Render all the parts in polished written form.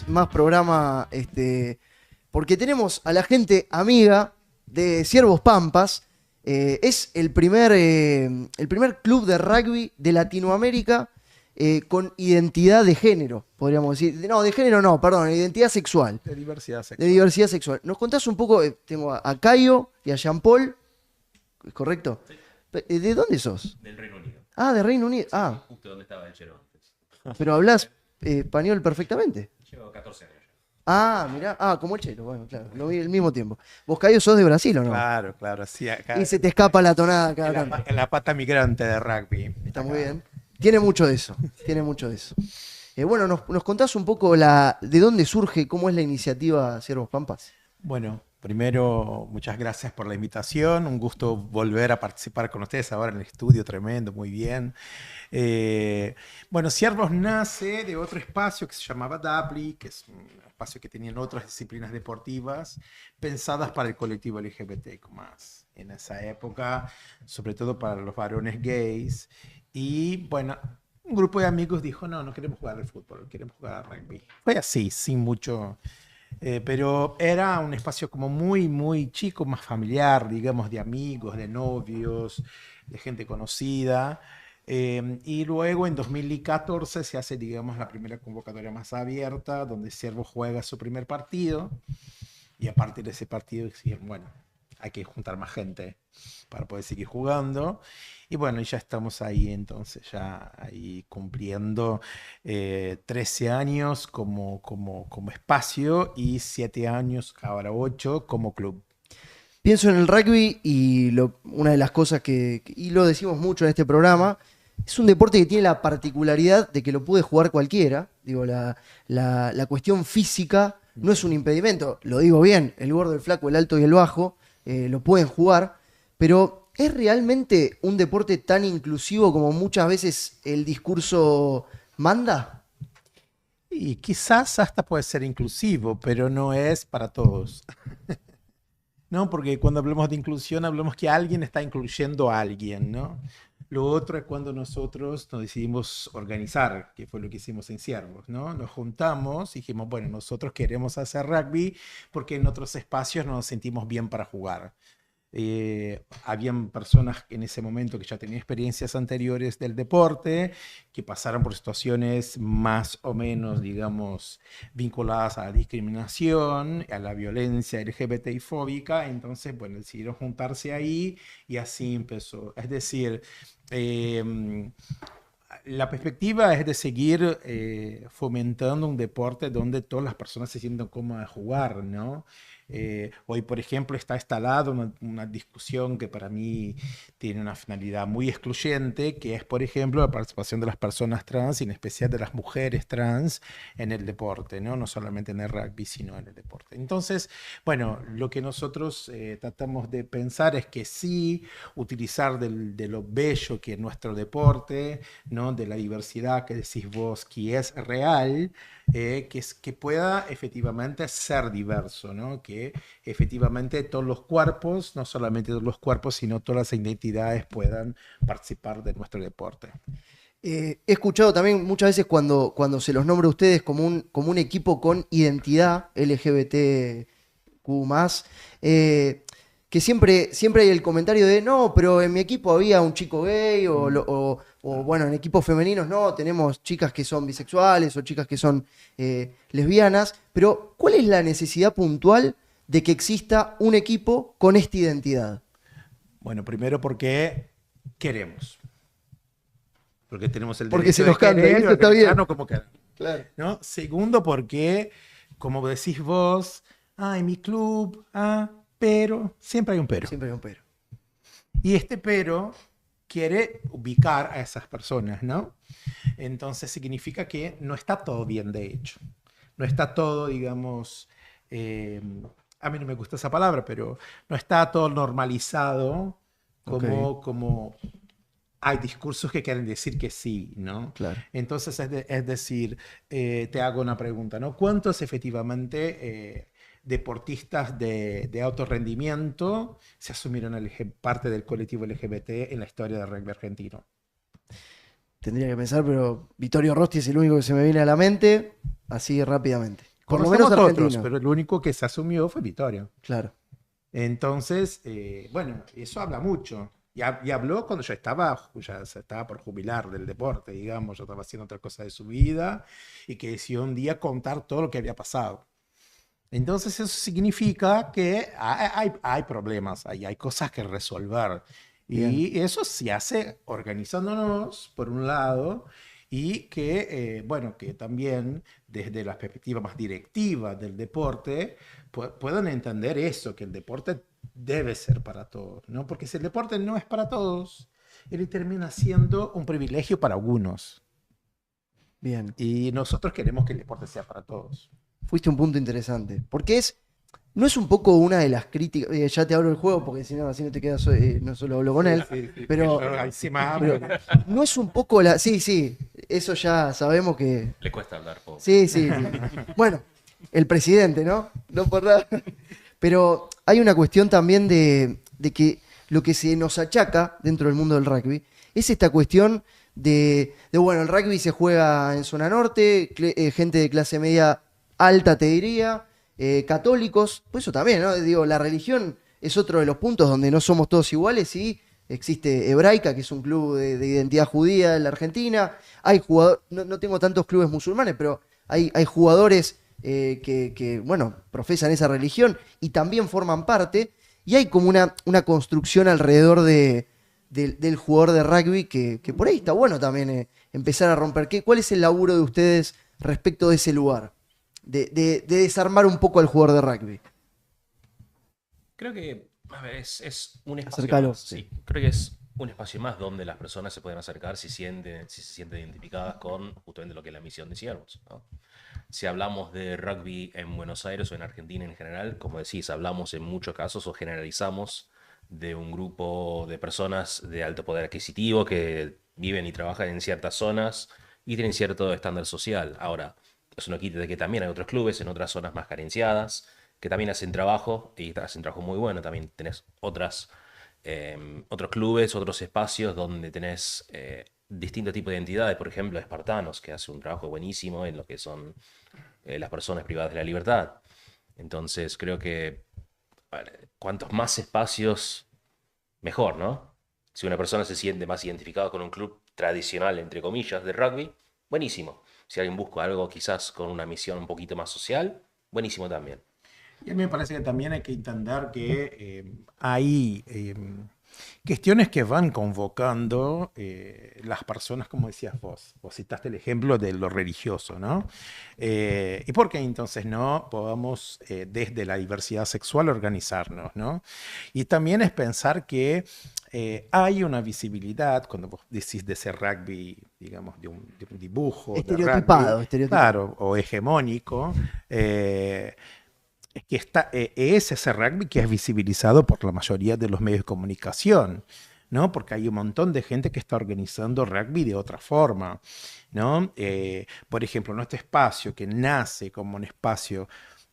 más programa, porque tenemos a la gente amiga de Ciervos Pampas. Es el primer club de rugby de Latinoamérica con identidad de género, podríamos decir. No, de género no, perdón, identidad sexual. De diversidad De sexual. diversidad sexual. ¿Nos contás un poco? Tengo a Caio y a Jean-Paul, ¿es correcto? Sí. ¿De dónde sos? Del Reino Unido. Ah, de Reino Unido. Ah, Justo donde estaba el Chero antes. pero hablas español perfectamente. Llevo 14 años ya. Ah, mirá. Ah, como el Chelo. Bueno, claro, lo vi al mismo tiempo. ¿Vos, Caio, sos de Brasil o no? Claro, claro, sí, acá. Y se te escapa la tonada cada En la, tanto. en la pata migrante de rugby. Está muy Acá. bien. Tiene mucho de eso. Tiene mucho de eso. Bueno, nos contás un poco de dónde surge, cómo es la iniciativa Ciervos Pampas. Bueno, primero, muchas gracias por la invitación. Un gusto volver a participar con ustedes ahora en el estudio, tremendo, muy bien. Bueno, Ciervos nace de otro espacio que se llamaba DAPLI, que es un espacio que tenían otras disciplinas deportivas pensadas para el colectivo LGBTQ+. En esa época, sobre todo para los varones gays. Y bueno, un grupo de amigos dijo, no, no queremos jugar al fútbol, queremos jugar al rugby. Fue así, sin mucho... pero era un espacio como muy, muy chico, más familiar, digamos, de amigos, de novios, de gente conocida. Y luego en 2014 se hace, digamos, la primera convocatoria más abierta, donde Ciervo juega su primer partido. Y a partir de ese partido dijeron, bueno, hay que juntar más gente para poder seguir jugando. Y bueno, ya estamos ahí entonces, ya ahí cumpliendo 13 años como espacio y 7 años, ahora 8, como club. Pienso en el rugby y una de las cosas y lo decimos mucho en este programa, es un deporte que tiene la particularidad de que lo puede jugar cualquiera. Digo, la cuestión física no es un impedimento. Lo digo bien, el gordo, el flaco, el alto y el bajo lo pueden jugar, pero ¿es realmente un deporte tan inclusivo como muchas veces el discurso manda? Y quizás hasta puede ser inclusivo, pero no es para todos. ¿No? Porque cuando hablamos de inclusión, hablamos que alguien está incluyendo a alguien, ¿no? Lo otro es cuando nosotros nos decidimos organizar, que fue lo que hicimos en Ciervos, ¿no? Nos juntamos y dijimos, bueno, nosotros queremos hacer rugby porque en otros espacios no nos sentimos bien para jugar. Habían personas en ese momento que ya tenían experiencias anteriores del deporte, que pasaron por situaciones más o menos, digamos, vinculadas a la discriminación, a la violencia LGBTI fóbica. Entonces, bueno, decidieron juntarse ahí y así empezó. Es decir, la perspectiva es de seguir fomentando un deporte donde todas las personas se sientan cómodas de jugar, ¿no? Hoy, por ejemplo, está instalada una discusión que para mí tiene una finalidad muy excluyente, que es, por ejemplo, la participación de las personas trans y en especial de las mujeres trans en el deporte, ¿no? No solamente en el rugby, sino en el deporte. Entonces, bueno, lo que nosotros tratamos de pensar es que sí, utilizar de lo bello que es nuestro deporte, ¿no? De la diversidad que decís vos, que es real, que pueda efectivamente ser diverso, ¿no? Que efectivamente todos los cuerpos, no solamente todos los cuerpos, sino todas las identidades puedan participar de nuestro deporte. He escuchado también muchas veces cuando se los nombra a ustedes como un equipo con identidad LGBTQ+, que siempre hay el comentario de no, pero en mi equipo había un chico gay o bueno, en equipos femeninos no, tenemos chicas que son bisexuales o chicas que son lesbianas, pero ¿cuál es la necesidad puntual de que exista un equipo con esta identidad? Bueno, primero porque queremos. Porque tenemos el Porque derecho se nos de canta, querer y y eso está bien. organizarnos como queramos, Claro. ¿no? Segundo, porque, como decís vos, en mi club, pero, siempre hay un pero. Siempre hay un pero. Y este pero quiere ubicar a esas personas, ¿no? Entonces significa que no está todo bien, de hecho. No está todo, digamos, a mí no me gusta esa palabra, pero no está todo normalizado como hay discursos que quieren decir que sí, ¿no? Claro. Entonces, es decir, te hago una pregunta, ¿no? ¿Cuántos efectivamente deportistas de alto rendimiento se asumieron parte del colectivo LGBT en la historia del rugby argentino? Tendría que pensar, pero Vittorio Rosti es el único que se me viene a la mente, así rápidamente. Por lo menos Conocemos argentino. otros, pero el único que se asumió fue Vitória. Claro. Entonces, bueno, eso habla mucho. Y habló cuando ya se estaba por jubilar del deporte, digamos, ya estaba haciendo otra cosa de su vida y que decidió un día contar todo lo que había pasado. Entonces eso significa que hay problemas, hay cosas que resolver. Bien. Y eso se hace organizándonos, por un lado, y que, bueno, que también desde la perspectiva más directiva del deporte puedan entender eso, que el deporte debe ser para todos, ¿no? Porque si el deporte no es para todos, él termina siendo un privilegio para algunos. Bien. Y nosotros queremos que el deporte sea para todos. Fuiste a un punto interesante. Porque no es un poco una de las críticas. Ya te abro el juego porque si no, así no te quedas. No solo hablo con él. Pero, Yo encima pero no es un poco la. Sí, eso ya sabemos que. Le cuesta hablar, pobre. Sí. Bueno, el presidente, ¿no? No por nada. Pero hay una cuestión también de que lo que se nos achaca dentro del mundo del rugby es esta cuestión bueno, el rugby se juega en zona norte, gente de clase media alta, te diría, católicos, pues eso también, ¿no? Digo, la religión es otro de los puntos donde no somos todos iguales y existe Hebraica, que es un club de identidad judía en la Argentina. Hay jugadores, no tengo tantos clubes musulmanes, pero hay jugadores que, bueno, profesan esa religión y también forman parte. Y hay como una construcción alrededor del jugador de rugby que por ahí está bueno también empezar a romper. ¿Cuál es el laburo de ustedes respecto de ese lugar? De desarmar un poco al jugador de rugby. Creo que a ver, es un espacio Acércalo, más. sí. Sí, creo que es un espacio más donde las personas se pueden acercar si se sienten identificadas con justamente lo que es la misión de Ciervos, ¿no? Si hablamos de rugby en Buenos Aires o en Argentina en general, como decís, hablamos en muchos casos o generalizamos de un grupo de personas de alto poder adquisitivo que viven y trabajan en ciertas zonas y tienen cierto estándar social. Ahora, eso no quita de que también hay otros clubes en otras zonas más carenciadas que también hacen trabajo y hacen trabajo muy bueno. También tenés otros clubes, otros espacios donde tenés distintos tipos de identidades. Por ejemplo, Espartanos, que hace un trabajo buenísimo en lo que son las personas privadas de la libertad. Entonces, creo que cuantos más espacios, mejor, ¿no? Si una persona se siente más identificada con un club tradicional, entre comillas, de rugby, buenísimo. Si alguien busca algo quizás con una misión un poquito más social, buenísimo también. Y a mí me parece que también hay que entender que hay cuestiones que van convocando las personas, como decías vos. Vos citaste el ejemplo de lo religioso, ¿no? ¿Y por qué entonces no podamos desde la diversidad sexual organizarnos, ¿no? Y también es pensar que hay una visibilidad, cuando vos decís de ese rugby, digamos, de un dibujo, Estereotipado. claro, o hegemónico, es que es ese rugby que es visibilizado por la mayoría de los medios de comunicación, ¿no? Porque hay un montón de gente que está organizando rugby de otra forma, ¿no? Por ejemplo, nuestro espacio que nace como un espacio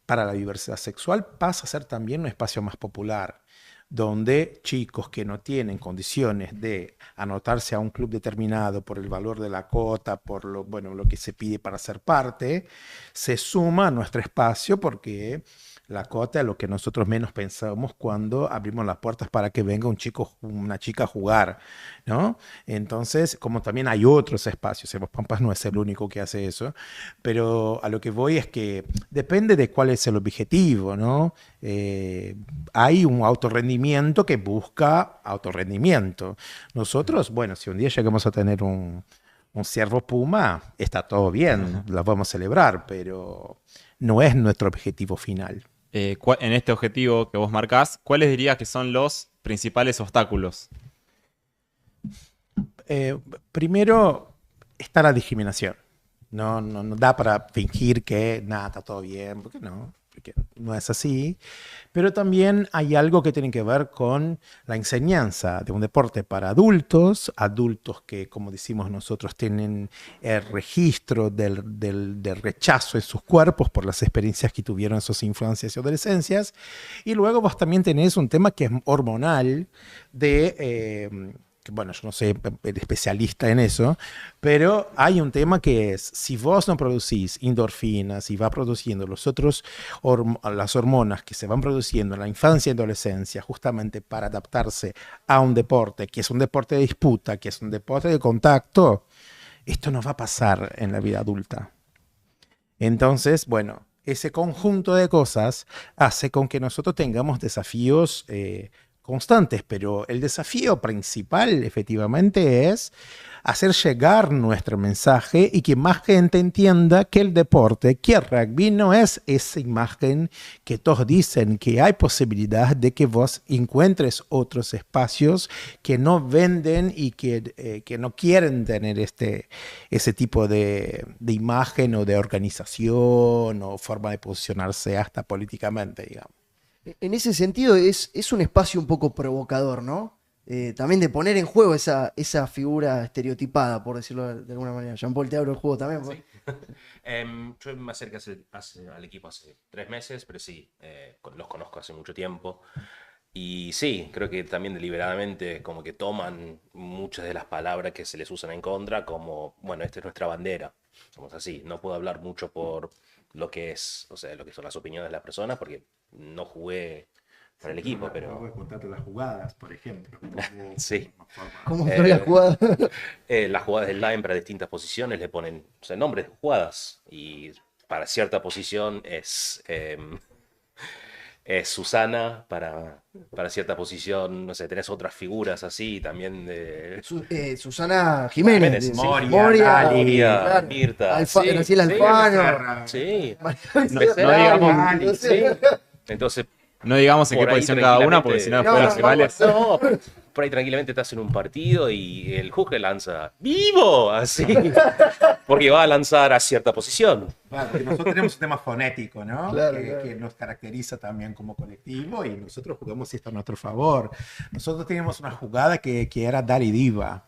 para la diversidad sexual pasa a ser también un espacio más popular, donde chicos que no tienen condiciones de anotarse a un club determinado por el valor de la cuota, por lo que se pide para ser parte, se suma a nuestro espacio porque la cuota es lo que nosotros menos pensamos cuando abrimos las puertas para que venga un chico, una chica a jugar, ¿no? Entonces, como también hay otros espacios, Los Pampas no es el único que hace eso, pero a lo que voy es que depende de cuál es el objetivo, ¿no? Hay un autorrendimiento que busca autorrendimiento. Nosotros, bueno, si un día llegamos a tener un ciervo puma, está todo bien, lo vamos a celebrar, pero no es nuestro objetivo final. En este objetivo que vos marcás, ¿cuáles dirías que son los principales obstáculos? Primero está la discriminación. No da para fingir que nada, está todo bien, porque no es así. Pero también hay algo que tiene que ver con la enseñanza de un deporte para adultos que, como decimos nosotros, tienen el registro del rechazo en sus cuerpos por las experiencias que tuvieron en sus infancias y adolescencias. Y luego vos también tenés un tema que es hormonal de que bueno, yo no soy especialista en eso, pero hay un tema que es, si vos no producís endorfinas y va produciendo las hormonas que se van produciendo en la infancia y adolescencia justamente para adaptarse a un deporte, que es un deporte de disputa, que es un deporte de contacto, esto no va a pasar en la vida adulta. Entonces, bueno, ese conjunto de cosas hace con que nosotros tengamos desafíos constantes, pero el desafío principal efectivamente es hacer llegar nuestro mensaje y que más gente entienda que el deporte, que el rugby no es esa imagen que todos dicen, que hay posibilidad de que vos encuentres otros espacios que no venden y que no quieren tener ese tipo de imagen o de organización o forma de posicionarse hasta políticamente, digamos. En ese sentido es un espacio un poco provocador, ¿no? También de poner en juego esa figura estereotipada, por decirlo de alguna manera. Jean-Paul, te abro el juego también. Sí. Yo me acerqué al equipo hace 3 meses, pero sí, los conozco hace mucho tiempo. Y sí, creo que también deliberadamente como que toman muchas de las palabras que se les usan en contra como, bueno, esta es nuestra bandera. Somos así. No puedo hablar mucho por lo que es, o sea, lo que son las opiniones de las personas, porque no jugué para el equipo, pero... contarte las jugadas, por ejemplo. Sí. ¿Cómo fue la jugada? Las jugadas del line para distintas posiciones le ponen, o sea, nombres de jugadas, y para cierta posición es Susana, para cierta posición, no sé, tenés otras figuras así también de... Susana Jiménez. Jiménez, Moria, Moria, claro. Mirta, sí, Graciela sí, Alfano. sí. No digamos- Sí. Entonces, No digamos en qué por ahí posición cada una, porque si no después No, los rivales... no, por ahí tranquilamente estás en un partido y el Juge lanza ¡vivo! Así. Porque va a lanzar a cierta posición. Claro, porque nosotros tenemos un tema fonético, ¿no? Claro, que, claro. que nos caracteriza también como colectivo y nosotros jugamos esto a nuestro favor. Nosotros teníamos una jugada que era Dale Diva.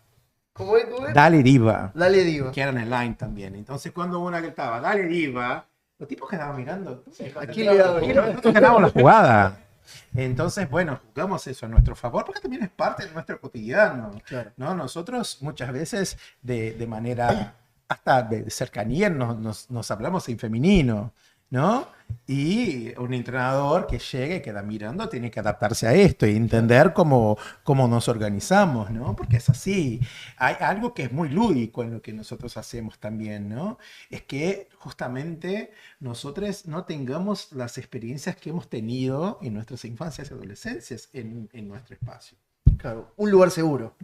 ¿Cómo es? ¿Cómo es? Dale Diva. Dale, digo. Que era en el line también. Entonces cuando una gritaba Dale Diva, los tipos quedaban mirando. ¿A quién le daba? Nosotros ganamos la jugada. Entonces, bueno, jugamos eso a nuestro favor porque también es parte de nuestro cotidiano. Claro. ¿No? Nosotros muchas veces de manera hasta de cercanía nos hablamos en femenino, ¿no? Y un entrenador que llegue y queda mirando tiene que adaptarse a esto y entender cómo nos organizamos, ¿no? Porque es así. Hay algo que es muy lúdico en lo que nosotros hacemos también, ¿no? Es que justamente nosotros no tengamos las experiencias que hemos tenido en nuestras infancias y adolescencias en nuestro espacio. Claro. Un lugar seguro.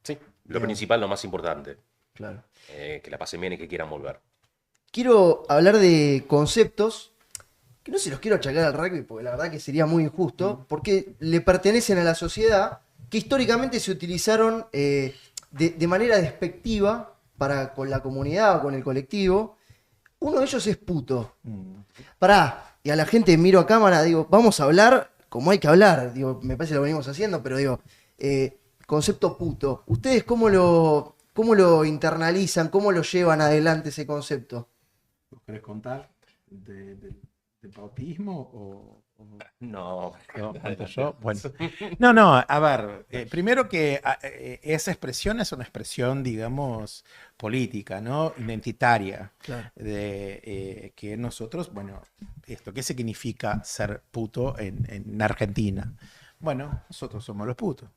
Sí, lo principal, lo más importante. Claro. Que la pasen bien y que quieran volver. Quiero hablar de conceptos que no se los quiero achacar al rugby porque la verdad que sería muy injusto, porque le pertenecen a la sociedad que históricamente se utilizaron de manera despectiva con la comunidad o con el colectivo. Uno de ellos es puto. Pará, y a la gente miro a cámara, digo, vamos a hablar como hay que hablar. Digo, me parece que lo venimos haciendo, pero digo, concepto puto. ¿Ustedes cómo lo internalizan? ¿Cómo lo llevan adelante ese concepto? ¿Vos querés contar del bautismo o...? No. No, cuento yo. Bueno. No, a ver, primero que esa expresión es una expresión, digamos, política, ¿no? Identitaria. Claro. Que nosotros, bueno, ¿qué significa ser puto en Argentina? Bueno, nosotros somos los putos.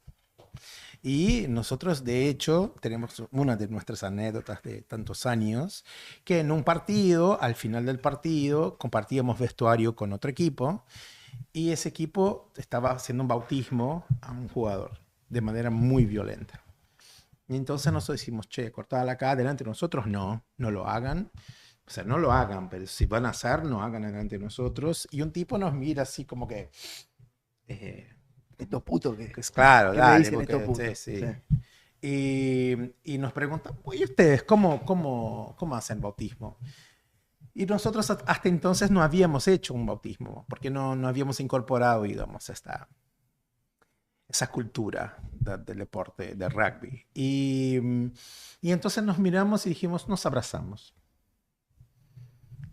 Y nosotros, de hecho, tenemos una de nuestras anécdotas de tantos años, que en un partido, al final del partido, compartíamos vestuario con otro equipo, y ese equipo estaba haciendo un bautismo a un jugador, de manera muy violenta. Y entonces nosotros decimos, che, cortala acá, delante de nosotros, no lo hagan. O sea, no lo hagan, pero si van a hacer, no hagan delante de nosotros. Y un tipo nos mira así como que... Estos putos que... Es claro, ¿Qué me dale, dicen porque, estos putos? sí. Sí. Y nos preguntan, ¿y ustedes cómo hacen bautismo? Y nosotros hasta entonces no habíamos hecho un bautismo, porque no habíamos incorporado, digamos, esa cultura del deporte, del rugby. Y entonces nos miramos y dijimos, nos abrazamos.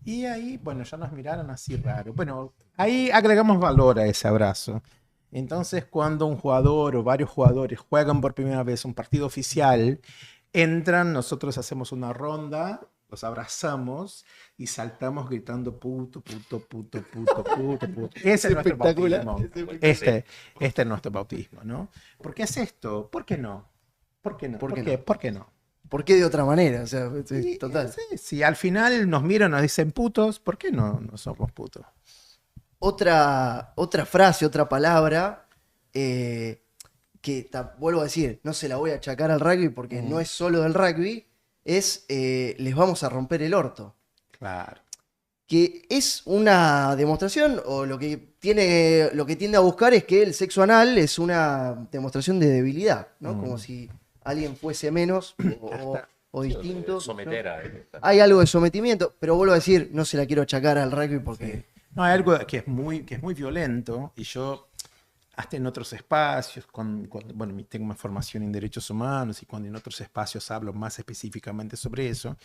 Y ahí, bueno, ya nos miraron así raro. Bueno, ahí agregamos valor a ese abrazo. Entonces, cuando un jugador o varios jugadores juegan por primera vez un partido oficial, entran, nosotros hacemos una ronda, los abrazamos y saltamos gritando puto, puto, puto, puto, puto, puto. Ese es nuestro espectacular, bautismo. es Este es nuestro bautismo, ¿no? ¿Por qué es esto? ¿Por qué no? ¿Por qué no? ¿Por ¿Por qué qué? no? ¿Por qué no? ¿Por qué de otra manera? O sea, sí, Y, total. sí, si al final nos miran, nos dicen putos, ¿por qué no somos putos? Otra frase, otra palabra, que vuelvo a decir, no se la voy a achacar al rugby porque no es solo del rugby, es les vamos a romper el orto. Claro. Que es una demostración, o lo que tiende a buscar es que el sexo anal es una demostración de debilidad, ¿no? Como si alguien fuese menos o distinto. Someter ¿no? a... Hay algo de sometimiento, pero vuelvo a decir, no se la quiero achacar al rugby porque... No, hay algo que es muy violento y yo, hasta en otros espacios, bueno, tengo una formación en derechos humanos y cuando en otros espacios hablo más específicamente sobre eso,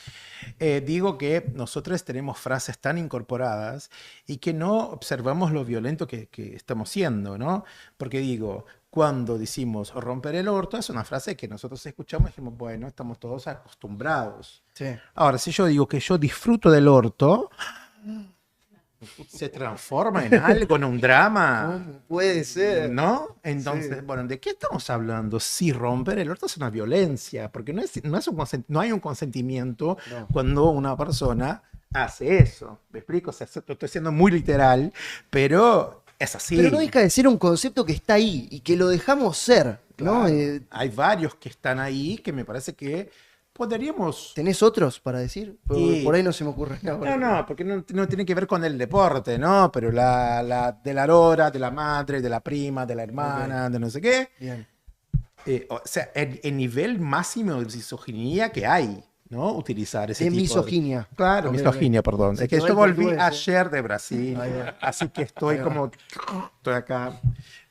digo que nosotros tenemos frases tan incorporadas y que no observamos lo violento que estamos siendo, ¿no? Porque digo, cuando decimos romper el orto, es una frase que nosotros escuchamos y dijimos, bueno, estamos todos acostumbrados. Sí. Ahora, si yo digo que yo disfruto del orto, se transforma en algo, en un drama. ¿Cómo puede ser? ¿No? Entonces, Sí. bueno, ¿de qué estamos hablando? Si romper el orto es una violencia, porque no hay un consentimiento No. cuando una persona hace eso. ¿Me explico? O sea, lo estoy siendo muy literal, pero es así. Pero no deja de ser un concepto que está ahí y que lo dejamos ser, ¿no? Claro. Hay varios que están ahí que me parece que podríamos... ¿Tenés otros para decir? Y- Por ahí no se me ocurre nada. No, porque no tiene que ver con el deporte, ¿no? Pero de la lora, de la madre, de la prima, de la hermana, de no sé qué. Bien. O sea, el nivel máximo de misoginia que hay, ¿no? Utilizar ese De tipo misoginia. Claro, Ok, misoginia, perdón. Se Es que quedó yo el volví portugués, ayer de Brasil, Ahí va. así que estoy Ahí va. como... Estoy acá,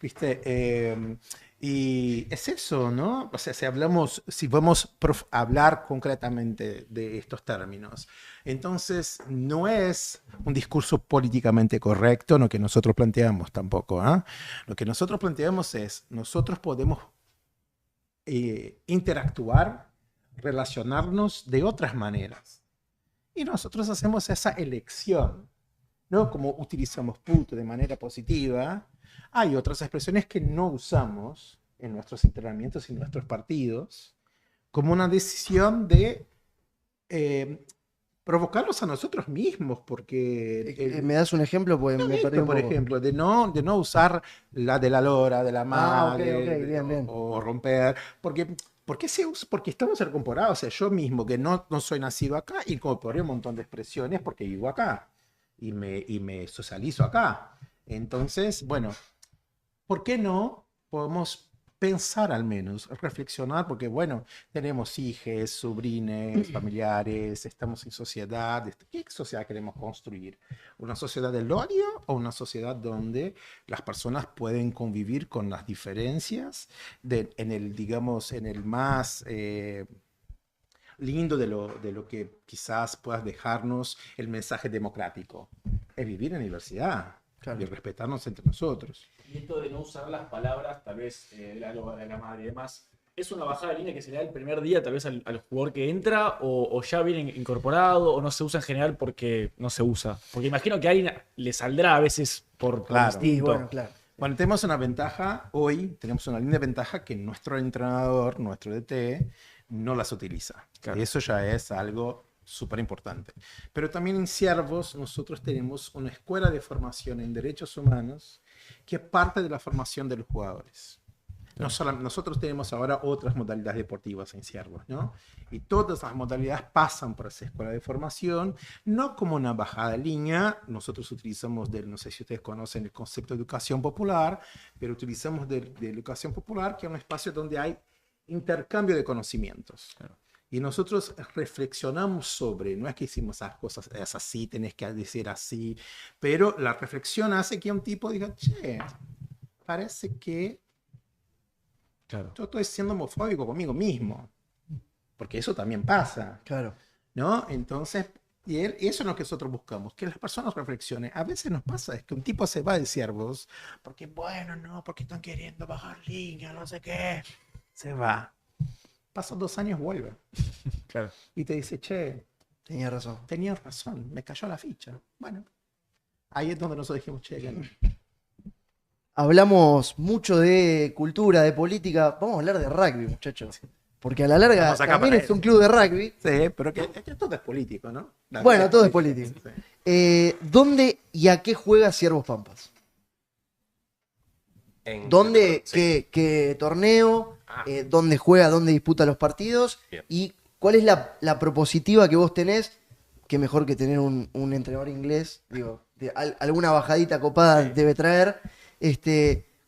¿viste? Y es eso, ¿no? O sea, si vamos a hablar concretamente de estos términos, entonces no es un discurso políticamente correcto lo que nosotros planteamos tampoco, ¿ah? Lo que nosotros planteamos es, nosotros podemos interactuar, relacionarnos de otras maneras. Y nosotros hacemos esa elección, ¿no? Como utilizamos puto de manera positiva, hay otras expresiones que no usamos en nuestros entrenamientos y en nuestros partidos, como una decisión de provocarlos a nosotros mismos, porque... ¿Me das un ejemplo? Porque me perdí un por poco. ejemplo, de no usar la de la lora, de la ok, madre, ok, bien, bien. o romper, porque se usa, porque estamos incorporados, o sea, yo mismo que no soy nacido acá, incorporé un montón de expresiones porque vivo acá y me socializo acá. Entonces, bueno, ¿por qué no podemos pensar al menos, reflexionar? Porque, bueno, tenemos hijos, sobrines, familiares, estamos en sociedad. ¿Qué sociedad queremos construir? ¿Una sociedad del odio o una sociedad donde las personas pueden convivir con las diferencias digamos, en el más... lindo de lo que quizás puedas dejarnos el mensaje democrático? Es vivir en diversidad Claro. y respetarnos entre nosotros. Y esto de no usar las palabras, tal vez de la lora, de la madre y demás, ¿es una bajada de línea que se le da el primer día tal vez al jugador que entra o ya viene incorporado o no se usa en general porque no se usa? Porque imagino que a alguien le saldrá a veces por Claro. Y instinto. bueno, claro. Bueno, tenemos una ventaja hoy, tenemos una linda ventaja que nuestro entrenador, nuestro DT, no las utiliza. Claro. Y eso ya es algo súper importante. Pero también en Ciervos nosotros tenemos una escuela de formación en derechos humanos que es parte de la formación de los jugadores. Nosotros tenemos ahora otras modalidades deportivas en Ciervos, ¿no? Y todas las modalidades pasan por esa escuela de formación, no como una bajada de línea. Nosotros utilizamos, no sé si ustedes conocen el concepto de educación popular, pero utilizamos de educación popular, que es un espacio donde hay intercambio de conocimientos. Claro. Y nosotros reflexionamos sobre, no es que hicimos esas cosas, es así, tenés que decir así, pero la reflexión hace que un tipo diga, che, parece que Claro. yo estoy siendo homofóbico conmigo mismo, porque eso también pasa, Claro. ¿no? Entonces, Y eso es lo que nosotros buscamos, que las personas reflexionen. A veces nos pasa, es que un tipo se va de Ciervos, porque bueno, no, porque están queriendo bajar línea, no sé qué. Se va. Pasan 2 años, vuelve. Claro. Y te dice, che, Tenía razón. tenías razón, me cayó la ficha. Bueno, ahí es donde nosotros dijimos, che, que no. Hablamos mucho de cultura, de política. Vamos a hablar de rugby, muchachos. Porque a la larga Estamos acá también para es un club de rugby. Sí, pero que todo es político, ¿no? La Bueno, vida todo es político. Sí. ¿Dónde y a qué juega Ciervos Pampas? ¿Dónde, Sí. qué torneo? Ah. ¿Dónde juega, dónde disputa los partidos? Bien. ¿Y cuál es la propositiva que vos tenés? Que mejor que tener un entrenador inglés. Digo, alguna bajadita copada debe traer.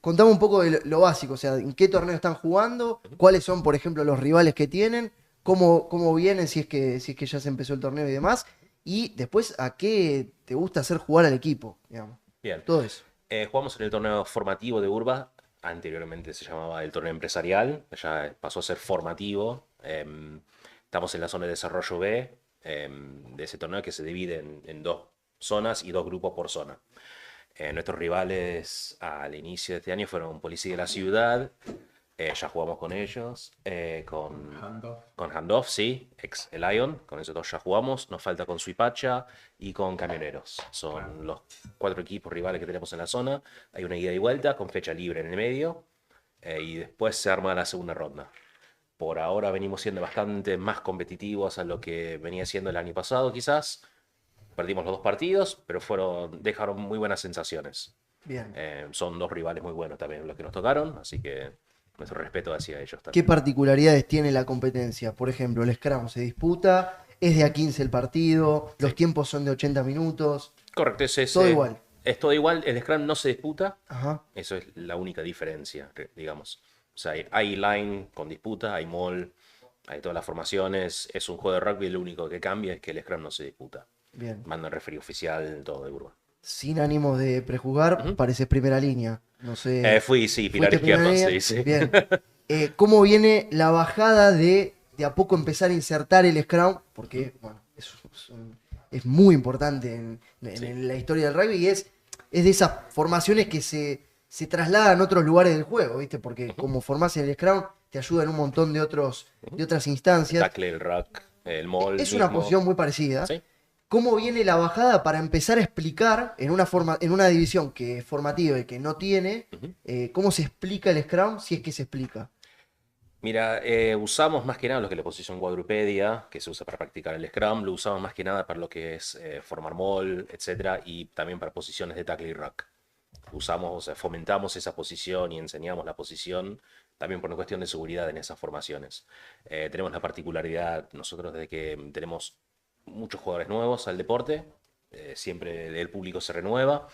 Contame un poco de lo básico, o sea, en qué torneo están jugando, cuáles son, por ejemplo, los rivales que tienen, cómo vienen si es que ya se empezó el torneo y demás, y después a qué te gusta hacer jugar al equipo, digamos. Bien. Todo eso. Jugamos en el torneo formativo de Urba. Anteriormente se llamaba el torneo empresarial. Ya pasó a ser formativo. Estamos en la zona de desarrollo B de ese torneo que se divide en 2 zonas y 2 grupos por zona. Nuestros rivales al inicio de este año fueron Policía de la Ciudad. Ya jugamos con ellos. Con Handoff, sí. Ex el Lion. Con esos 2 ya jugamos. Nos falta con Suipacha y con Camioneros. Son los 4 equipos rivales que tenemos en la zona. Hay una ida y vuelta con fecha libre en el medio. Y después se arma la segunda ronda. Por ahora venimos siendo bastante más competitivos a lo que venía siendo el año pasado, quizás. Perdimos los 2 partidos, pero dejaron muy buenas sensaciones. Bien. Son 2 rivales muy buenos también los que nos tocaron, así que nuestro respeto hacia ellos ¿Qué también. particularidades tiene la competencia? Por ejemplo, el Scrum se disputa, es de a 15 el partido, los tiempos son de 80 minutos, Correcto, todo igual. Es todo igual, el Scrum no se disputa, Ajá, eso es la única diferencia, digamos. O sea, hay line con disputa, hay mall, hay todas las formaciones, es un juego de rugby, lo único que cambia es que el Scrum no se disputa. bien. Manda el referee oficial, todo de Urba. Sin ánimos de prejuzgar, Ujú. pareces primera línea. No sé. Fui, sí, pilar ¿Fuiste primera izquierdo, línea? sí, sí. Bien. ¿Cómo viene la bajada de a poco empezar a insertar el Scrum? Porque, bueno, es muy importante en la historia del rugby y es de esas formaciones que se trasladan a otros lugares del juego, ¿viste? Porque como formás en el Scrum, te ayuda en un montón de otras instancias. Tackle, el ruck, el mall Es una mismo. posición muy parecida. Sí. ¿Cómo viene la bajada para empezar a explicar en una división que es formativa y que no tiene, cómo se explica el Scrum, si es que se explica? Mira, usamos más que nada lo que es la posición cuadrupedia, que se usa para practicar el Scrum, lo usamos más que nada para lo que es formar mall, etcétera, y también para posiciones de tackle y ruck. Usamos, o sea, fomentamos esa posición y enseñamos la posición también por una cuestión de seguridad en esas formaciones. Tenemos la particularidad, nosotros desde que tenemos muchos jugadores nuevos al deporte, siempre el público se renueva,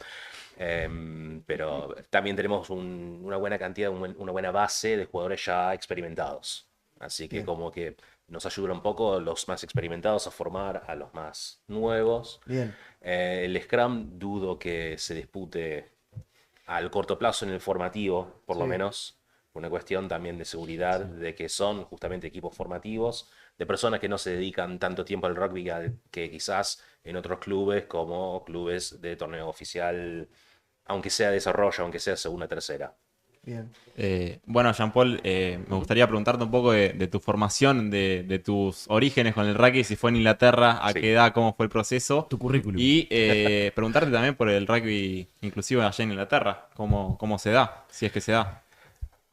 pero también tenemos una buena cantidad, una buena base de jugadores ya experimentados. Así que Bien. como que nos ayuda un poco los más experimentados a formar a los más nuevos. Bien, El Scrum dudo que se dispute al corto plazo en el formativo, por lo Sí. menos. Una cuestión también de seguridad, de que son justamente equipos formativos, de personas que no se dedican tanto tiempo al rugby que quizás en otros clubes como clubes de torneo oficial, aunque sea desarrollo, aunque sea segunda, tercera. bien. Bueno, Jean-Paul, me gustaría preguntarte un poco de tu formación, de tus orígenes con el rugby, si fue en Inglaterra, a Sí. qué edad, cómo fue el proceso. Tu currículum. Y preguntarte también por el rugby inclusive allá en Inglaterra, cómo se da, si es que se da.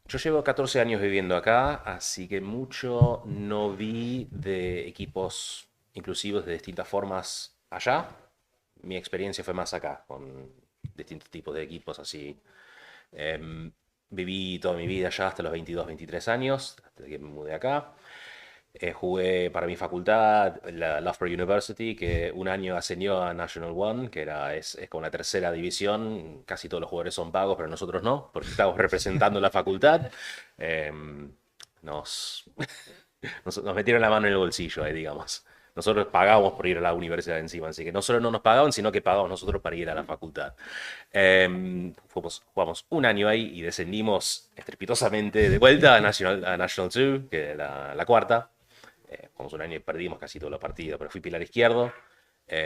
Yo llevo 14 años viviendo acá, así que mucho no vi de equipos inclusivos de distintas formas allá. Mi experiencia fue más acá, con distintos tipos de equipos así. Viví toda mi vida allá hasta los 22, 23 años, hasta que me mudé acá. Jugué para mi facultad, la Loughborough University, que un año ascendió a National One, que es como la tercera división. Casi todos los jugadores son pagos, pero nosotros no, porque estamos representando la facultad. Nos, nos metieron la mano en el bolsillo, digamos. Nosotros pagamos por ir a la universidad encima, así que no solo no nos pagaban, sino que pagamos nosotros para ir a la facultad. Jugamos un año ahí y descendimos estrepitosamente de vuelta a National 2, que es la cuarta. Jugamos un año y perdimos casi todos los partidos, pero fui pilar izquierdo.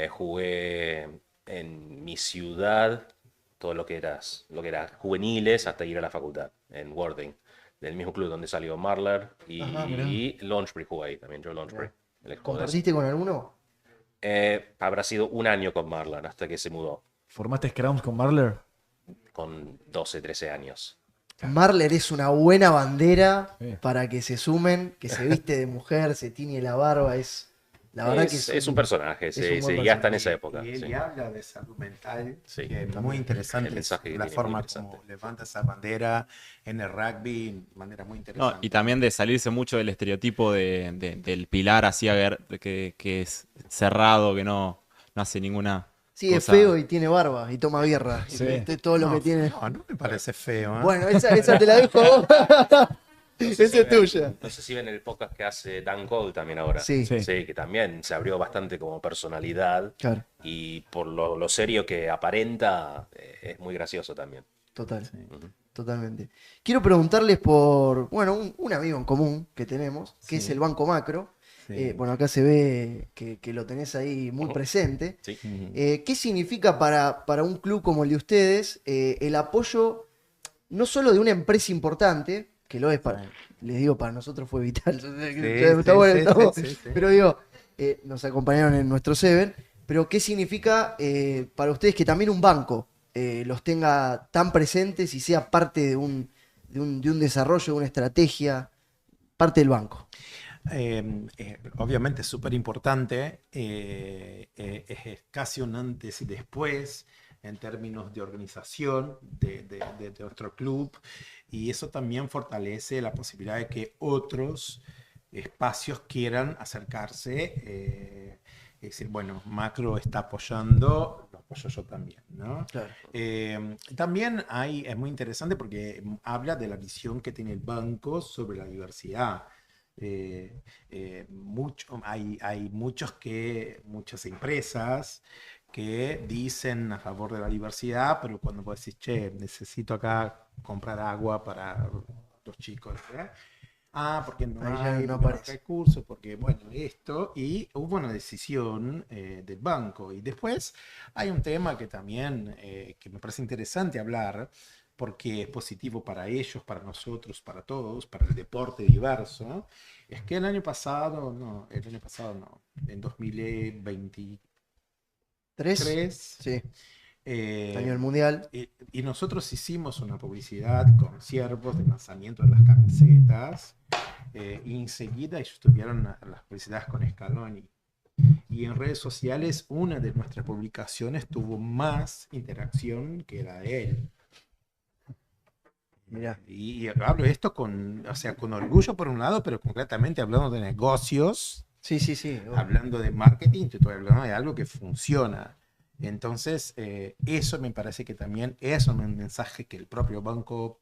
Jugué en mi ciudad todo lo que era juveniles hasta ir a la facultad, en Worthing, del mismo club donde salió Marler Ajá, mirá. y Launchbury jugué ahí también, Joe Launchbury, el escocés. ¿Compartiste con alguno? Habrá sido un año con Marler hasta que se mudó, ¿Formaste scrums con Marler? con 12, 13 años. Marler es una buena bandera Sí. para que se sumen, que se viste de mujer, se tiñe la barba, la verdad que Es un personaje, es sí, un buen sí, ya está en personaje. esa época. Y él Sí. habla de salud mental, Sí, que es también. muy interesante. El mensaje que la tiene es muy forma interesante. como levanta esa bandera en el rugby, de manera muy No, interesante. y también de salirse mucho del estereotipo del pilar así que es cerrado, que no hace ninguna Sí, es cosa. feo y tiene barba y toma birra. Sí. ¿Viste? Todo lo no, que tiene. no me parece feo. ¿eh? Bueno, esa te la dejo a vos. No sé Esa si es ven- tuya. No sé si ven el podcast que hace Dan Cole también ahora. Sí. Sí. Sí, que también se abrió bastante como personalidad Claro, y por lo serio que aparenta, es muy gracioso también. total. Ujú. Totalmente. Quiero preguntarles por, bueno, un amigo en común que tenemos, que es el Banco Macro. Sí. Bueno, acá se ve que lo tenés ahí muy presente. Sí. ¿Qué significa para un club como el de ustedes el apoyo no solo de una empresa importante, que lo es para, les digo, para nosotros fue vital, está sí, bueno, sí, está bueno, sí. pero digo, nos acompañaron en nuestro Seven, pero ¿qué significa para ustedes que también un banco los tenga tan presentes y sea parte de un desarrollo, de una estrategia, parte del banco? Obviamente es súper importante, es casi un antes y después en términos de organización de nuestro club, y eso también fortalece la posibilidad de que otros espacios quieran acercarse. Es decir, bueno, Macro está apoyando, lo apoyo yo también, ¿no? Claro. También es muy interesante porque habla de la visión que tiene el banco sobre la diversidad. Hay muchas empresas que dicen a favor de la diversidad, pero cuando vos decís, che, necesito acá comprar agua para los chicos, ¿eh? Porque no Ahí ya hay no porque aparece. recursos, porque bueno, esto, y hubo una decisión del banco. Y después hay un tema que también que me parece interesante hablar, porque es positivo para ellos, para nosotros, para todos, para el deporte diverso, es que el año pasado no, en 2023, ¿Tres? Sí, eh, año del Mundial. y nosotros hicimos una publicidad con ciervos de lanzamiento de las camisetas, y enseguida ellos tuvieron las publicidades con Scaloni. Y en redes sociales una de nuestras publicaciones tuvo más interacción que la de él. Mirá. Y hablo esto o sea, con orgullo por un lado, pero concretamente hablando de negocios, Sí, sí, sí. hablando de marketing, te estoy hablando de algo que funciona. Entonces, eso me parece que también es un mensaje que el propio banco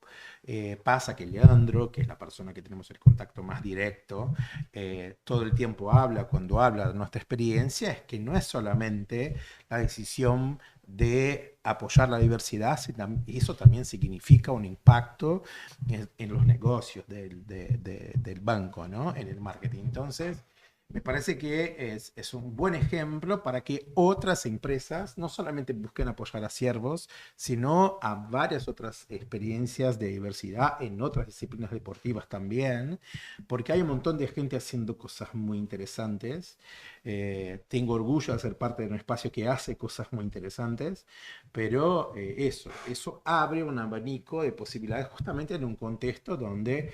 pasa, que Leandro, que es la persona que tenemos el contacto más directo, todo el tiempo habla, cuando habla de nuestra experiencia, es que no es solamente la decisión de apoyar la diversidad, eso también significa un impacto en los negocios del banco, ¿no? En el marketing. Entonces, me parece que es un buen ejemplo para que otras empresas no solamente busquen apoyar a ciervos, sino a varias otras experiencias de diversidad en otras disciplinas deportivas también, porque hay un montón de gente haciendo cosas muy interesantes. Tengo orgullo de ser parte de un espacio que hace cosas muy interesantes, pero eso abre un abanico de posibilidades justamente en un contexto donde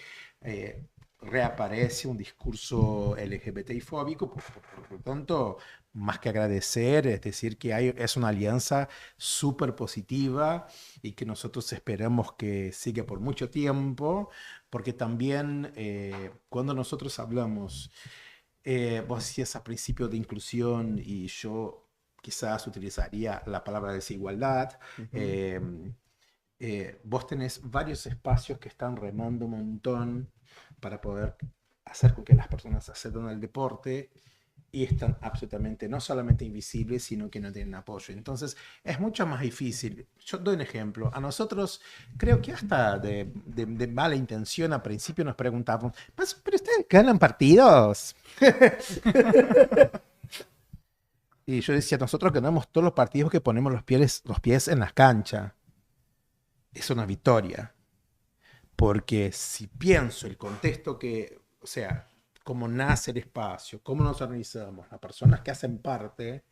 reaparece un discurso LGBTI fóbico, por lo tanto, más que agradecer, es decir, que es una alianza súper positiva y que nosotros esperamos que siga por mucho tiempo, porque también cuando nosotros hablamos, vos decías a principio de inclusión y yo quizás utilizaría la palabra desigualdad. Vos tenés varios espacios que están remando un montón para poder hacer con que las personas accedan al deporte y están absolutamente no solamente invisibles, sino que no tienen apoyo. Entonces es mucho más difícil. Yo doy un ejemplo. A nosotros, creo que hasta de mala intención, al principio nos preguntaban, ¿pero ustedes ganan partidos? Y yo decía, nosotros ganamos todos los partidos que ponemos los pies en la cancha. Es una victoria. Porque si pienso el contexto o sea, cómo nace el espacio, cómo nos organizamos, las personas que hacen parte,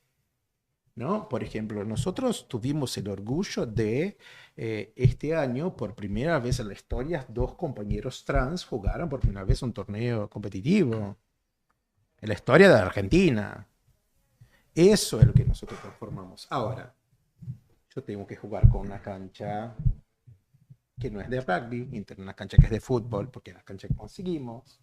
¿no? Por ejemplo, nosotros tuvimos el orgullo de este año, por primera vez en la historia, 2 compañeros trans jugaron por primera vez un torneo competitivo. En la historia de Argentina. Eso es lo que nosotros transformamos. Ahora, yo tengo que jugar con una cancha que no es de rugby, una cancha que es de fútbol, porque es la cancha que conseguimos.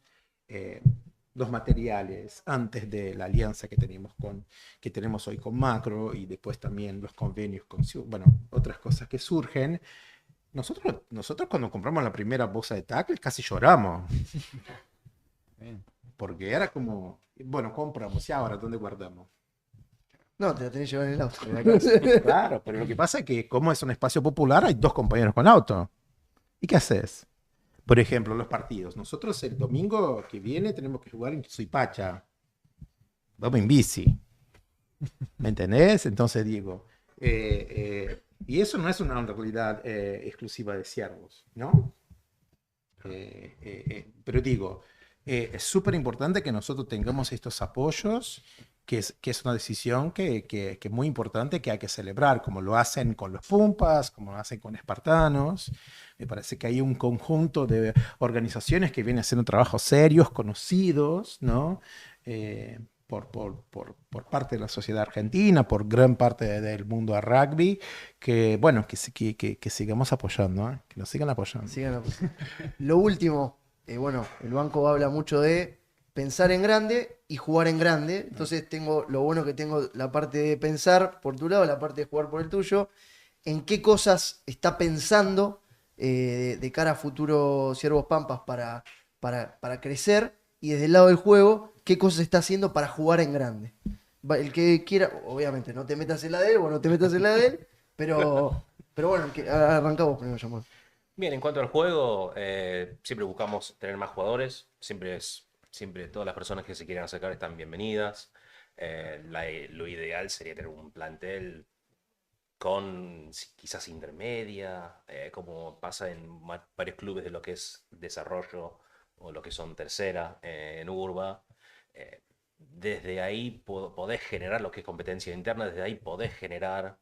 Los materiales antes de la alianza que tenemos hoy con Macro, y después también los convenios con, bueno, otras cosas que surgen. Nosotros cuando compramos la primera bolsa de tackle casi lloramos. Porque era como, bueno, compramos, y ahora, ¿dónde guardamos? No, te lo tenés que llevar en el auto. Claro, pero lo que pasa es que como es un espacio popular, hay 2 compañeros con auto. ¿Y qué haces? Por ejemplo, los partidos. Nosotros el domingo que viene tenemos que jugar en Suipacha. Vamos en bici. ¿Me entendés? Entonces digo, y eso no es una realidad exclusiva de Ciervos, ¿no? Pero digo, es súper importante que nosotros tengamos estos apoyos, que es una decisión que es muy importante, que hay que celebrar, como lo hacen con los Pumpas, como lo hacen con Espartanos. Me parece que hay un conjunto de organizaciones que vienen haciendo trabajos serios, conocidos, ¿no? Por parte de la sociedad argentina, por gran parte del mundo del rugby, que bueno, que sigamos apoyando, ¿eh? Que nos sigan apoyando. Lo último, bueno, el banco habla mucho de pensar en grande y jugar en grande. Entonces lo bueno que tengo la parte de pensar por tu lado, la parte de jugar por el tuyo. ¿En qué cosas está pensando de cara a futuro Ciervos Pampas para crecer? Y desde el lado del juego, ¿qué cosas está haciendo para jugar en grande? El que quiera, obviamente, no te metas en la de él, o no te metas en la de él, pero bueno, arrancamos primero, Jean-Paul. Bien, en cuanto al juego, siempre buscamos tener más jugadores. Siempre todas las personas que se quieran acercar están bienvenidas. Lo ideal sería tener un plantel con quizás intermedia, como pasa en varios clubes de lo que es desarrollo o lo que son tercera en Urba. Desde ahí podés generar lo que es competencia interna, desde ahí podés generar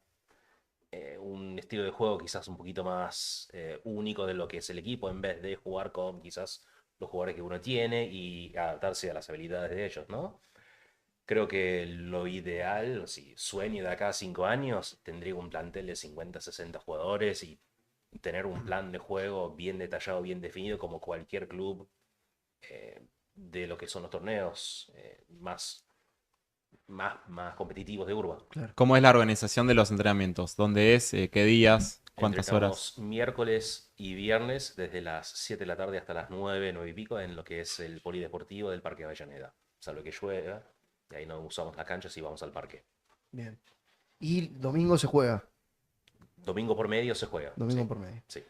un estilo de juego quizás un poquito más único de lo que es el equipo, en vez de jugar con quizás los jugadores que uno tiene y adaptarse a las habilidades de ellos, ¿no? Creo que lo ideal, si sueño de acá a 5 años, tendría un plantel de 50, 60 jugadores y tener un plan de juego bien detallado, bien definido, como cualquier club de lo que son los torneos más competitivos de Urba. ¿Cómo es la organización de los entrenamientos? ¿Dónde es? ¿Qué días? ¿Cuántas horas? Miércoles y viernes desde las 7 de la tarde hasta las 9, 9 y pico en lo que es el polideportivo del Parque Avellaneda. Salvo que llueva, y ahí no usamos las canchas y vamos al parque. Bien. Y domingo se juega. Domingo por medio se juega. Domingo por medio. Sí.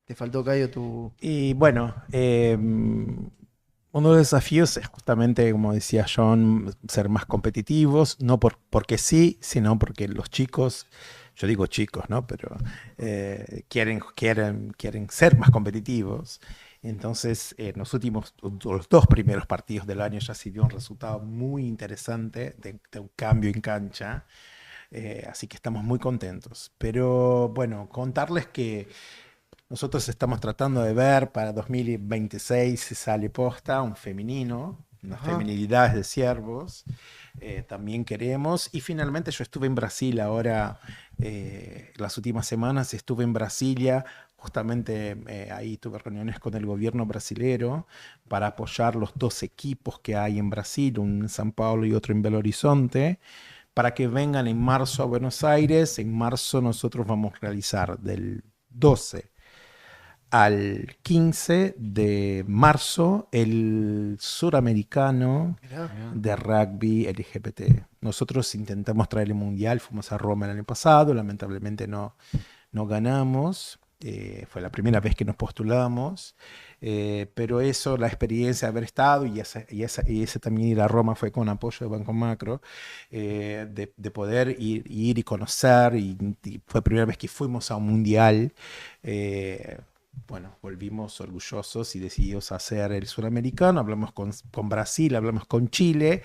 ¿Te faltó, Cayo, tu...? Y bueno, uno de los desafíos es justamente, como decía John, ser más competitivos, no porque sí, sino porque los chicos, yo digo chicos, ¿no? Pero quieren ser más competitivos. Entonces, los 2 primeros partidos del año ya se dio un resultado muy interesante de un cambio en cancha. Así que estamos muy contentos. Pero bueno, contarles que nosotros estamos tratando de ver para 2026 si sale posta un femenino, unas feminilidades de Ciervos. También queremos. Y finalmente yo estuve en Brasil ahora, las últimas semanas estuve en Brasilia. Justamente ahí tuve reuniones con el gobierno brasilero para apoyar los 2 equipos que hay en Brasil, uno en São Paulo y otro en Belo Horizonte, para que vengan en marzo a Buenos Aires. En marzo nosotros vamos a realizar del 12 al 15 de marzo el suramericano de rugby LGBT. Nosotros intentamos traer el mundial, fuimos a Roma el año pasado, lamentablemente no ganamos. Fue la primera vez que nos postulamos, pero eso, la experiencia de haber estado y ese también ir a Roma fue con apoyo de Banco Macro, de poder ir y conocer, y fue la primera vez que fuimos a un mundial. Bueno, volvimos orgullosos y decididos a hacer el sudamericano, hablamos con Brasil, hablamos con Chile,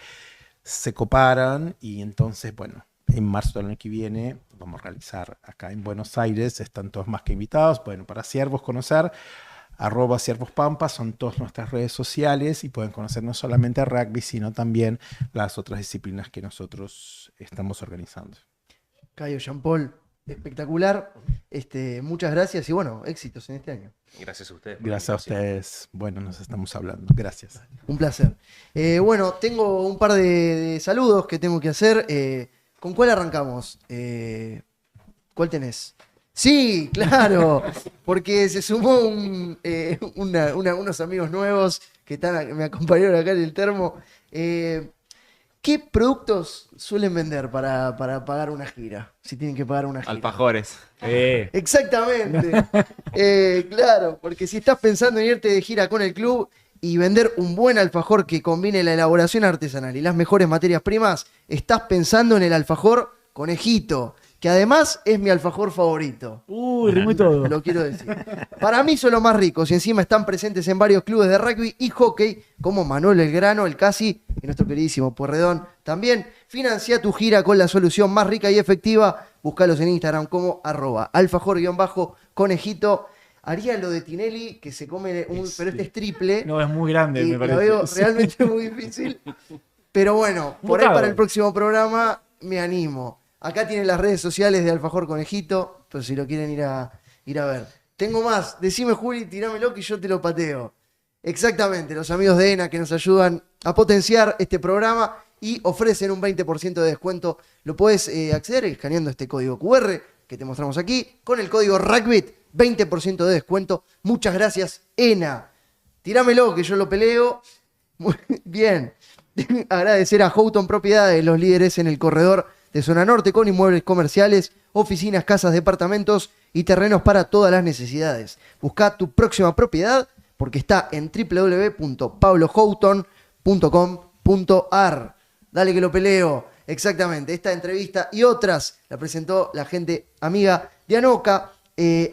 se coparon y entonces, bueno, en marzo del año que viene vamos a realizar acá en Buenos Aires, están todos más que invitados. Bueno, para Ciervos conocer, @CiervosPampa son todas nuestras redes sociales y pueden conocer no solamente rugby, sino también las otras disciplinas que nosotros estamos organizando. Caio, Jean-Paul, espectacular. Muchas gracias y bueno, éxitos en este año. Gracias a ustedes. por la Gracias a invitación. ustedes. Bueno, nos estamos hablando. Gracias. Un placer. Bueno, tengo un par de saludos que tengo que hacer. ¿Con cuál arrancamos? ¿Cuál tenés? Sí, claro, porque se sumó unos amigos nuevos que me acompañaron acá en el termo. ¿Qué productos suelen vender para pagar una gira? Si tienen que pagar una gira. Alfajores. Exactamente. Claro, porque si estás pensando en irte de gira con el club y vender un buen alfajor que combine la elaboración artesanal y las mejores materias primas, estás pensando en el alfajor Conejito, que además es mi alfajor favorito. Uy, rimó y todo. Lo quiero decir. Para mí son los más ricos y encima están presentes en varios clubes de rugby y hockey como Manuel El Grano, el Casi y nuestro queridísimo Puerredón. También financia tu gira con la solución más rica y efectiva. Búscalos en Instagram como @alfajor_conejito. Haría lo de Tinelli, que se come pero este es triple. No, es muy grande, Y me la parece. veo realmente muy difícil. Pero bueno, por ahí Bocado. para el próximo programa me animo. Acá tienen las redes sociales de Alfajor Conejito, pero si lo quieren ir a ver. Tengo más, decime Juli, tirámelo que yo te lo pateo. Exactamente, los amigos de ENA que nos ayudan a potenciar este programa y ofrecen un 20% de descuento. Lo puedes acceder escaneando este código QR que te mostramos aquí, con el código RUGBIT, 20% de descuento. Muchas gracias, ENA. Tirámelo que yo lo peleo. Muy bien. Agradecer a Houghton Propiedades, los líderes en el corredor de Zona Norte con inmuebles comerciales, oficinas, casas, departamentos y terrenos para todas las necesidades. Busca tu próxima propiedad porque está en www.paulohoughton.com.ar. Dale que lo peleo. Exactamente, esta entrevista y otras la presentó la gente amiga de Anoka,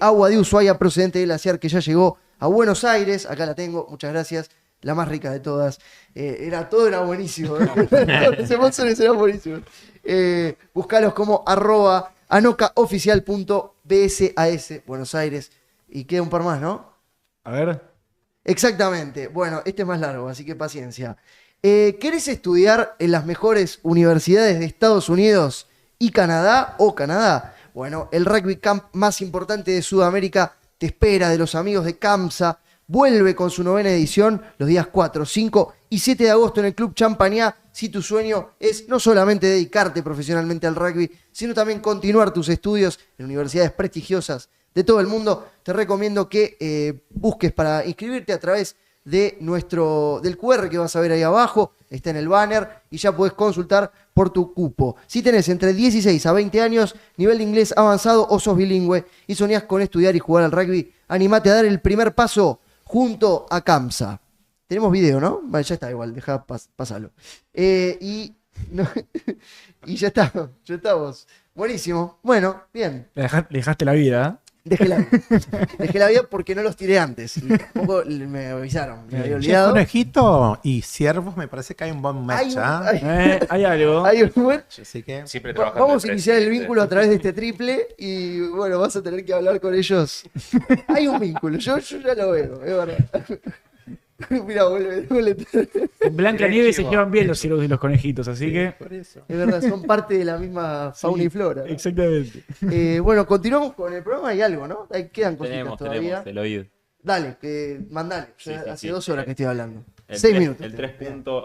agua de Ushuaia procedente del glaciar que ya llegó a Buenos Aires. Acá la tengo, muchas gracias. La más rica de todas. Todo era buenísimo. Los sponsors eran buenísimos. Buscalos como @anocaoficial.bsas, Buenos Aires. Y queda un par más, ¿no? A ver. Exactamente. Bueno, este es más largo, así que paciencia. ¿Querés estudiar en las mejores universidades de Estados Unidos y Canadá o Canadá? Bueno, el Rugby Camp más importante de Sudamérica te espera, de los amigos de CAMSA. Vuelve con su 9ª edición los días 4, 5 y 7 de agosto en el Club Champagnat. Si tu sueño es no solamente dedicarte profesionalmente al rugby, sino también continuar tus estudios en universidades prestigiosas de todo el mundo, te recomiendo que busques para inscribirte a través de del QR que vas a ver ahí abajo. Está en el banner y ya puedes consultar por tu cupo. Si tenés entre 16 a 20 años, nivel de inglés avanzado o sos bilingüe y soñás con estudiar y jugar al rugby, animate a dar el primer paso junto a CAMSA. Tenemos video, ¿no? Vale, ya está igual, deja pasarlo. Y ya estamos. Buenísimo. Bueno, bien. Le dejaste la vida, Dejé la vida porque no los tiré antes. Y tampoco me avisaron. Me había Che, olvidado. Conejito y Ciervos me parece que hay un buen match. Hay algo. hay un buen- Así que Siempre trabajando Vamos a en iniciar el presidente. vínculo a través de este triple y bueno, vas a tener que hablar con ellos. Hay un vínculo, yo ya lo veo, es verdad. Mira, vuelve. En Blancanieves se llevan bien los cielos y los conejitos, así que. por eso. Es verdad, son parte de la misma fauna y flora. ¿no? Exactamente. Bueno, continuamos con el programa. Hay algo, ¿no? Quedan cositas todavía. Tenemos el oído. Dale, mandale. Sí, sí, Hace sí. 2 horas que estoy hablando. El 6 tres- minutos. El 3.